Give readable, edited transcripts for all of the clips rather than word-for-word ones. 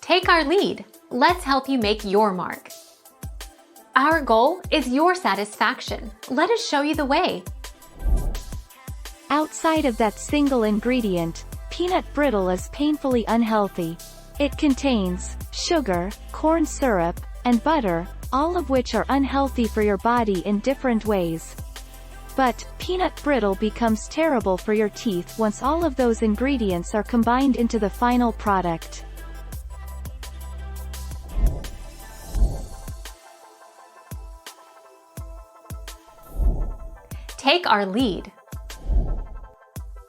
Take our lead. Let's help you make your mark. Our goal is your satisfaction. Let us show you the way. Outside of that single ingredient, peanut brittle is painfully unhealthy. It contains sugar, corn syrup, and butter, all of which are unhealthy for your body in different ways. But, peanut brittle becomes terrible for your teeth once all of those ingredients are combined into the final product. Take our lead.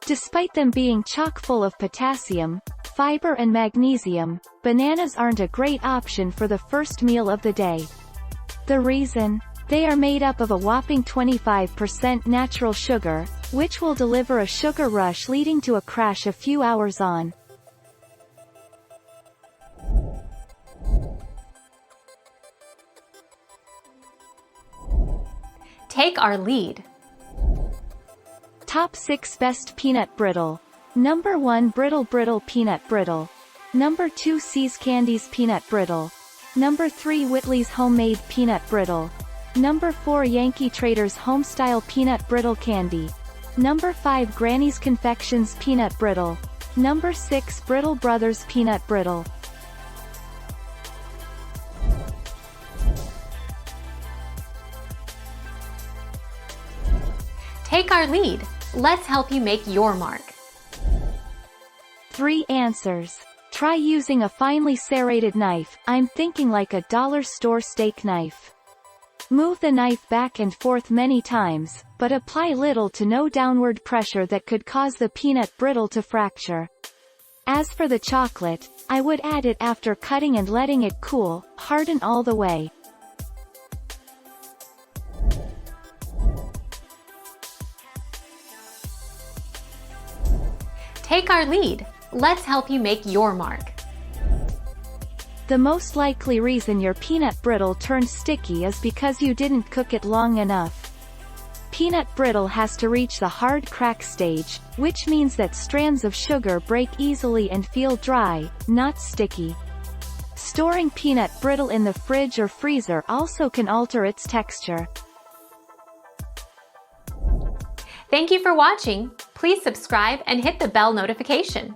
Despite them being chock full of potassium, fiber and magnesium, bananas aren't a great option for the first meal of the day. The reason? They are made up of a whopping 25% natural sugar, which will deliver a sugar rush leading to a crash a few hours on. Take our lead. Top 6 Best Peanut Brittle. Number 1 Brittle Peanut Brittle. Number 2 See's Candies Peanut Brittle. Number 3 Whitley's Homemade Peanut Brittle. Number 4 Yankee Trader's Homestyle Peanut Brittle Candy. Number 5 Granny's Confections Peanut Brittle. Number 6 Brittle Brothers Peanut Brittle. Take our lead. Let's help you make your mark. 3 answers. Try using a finely serrated knife. I'm thinking like a dollar store steak knife. Move the knife back and forth many times, but apply little to no downward pressure that could cause the peanut brittle to fracture. As for the chocolate, I would add it after cutting and letting it cool, harden all the way. Take our lead. Let's help you make your mark. The most likely reason your peanut brittle turned sticky is because you didn't cook it long enough. Peanut brittle has to reach the hard crack stage, which means that strands of sugar break easily and feel dry, not sticky. Storing peanut brittle in the fridge or freezer also can alter its texture. Thank you for watching. Please subscribe and hit the bell notification.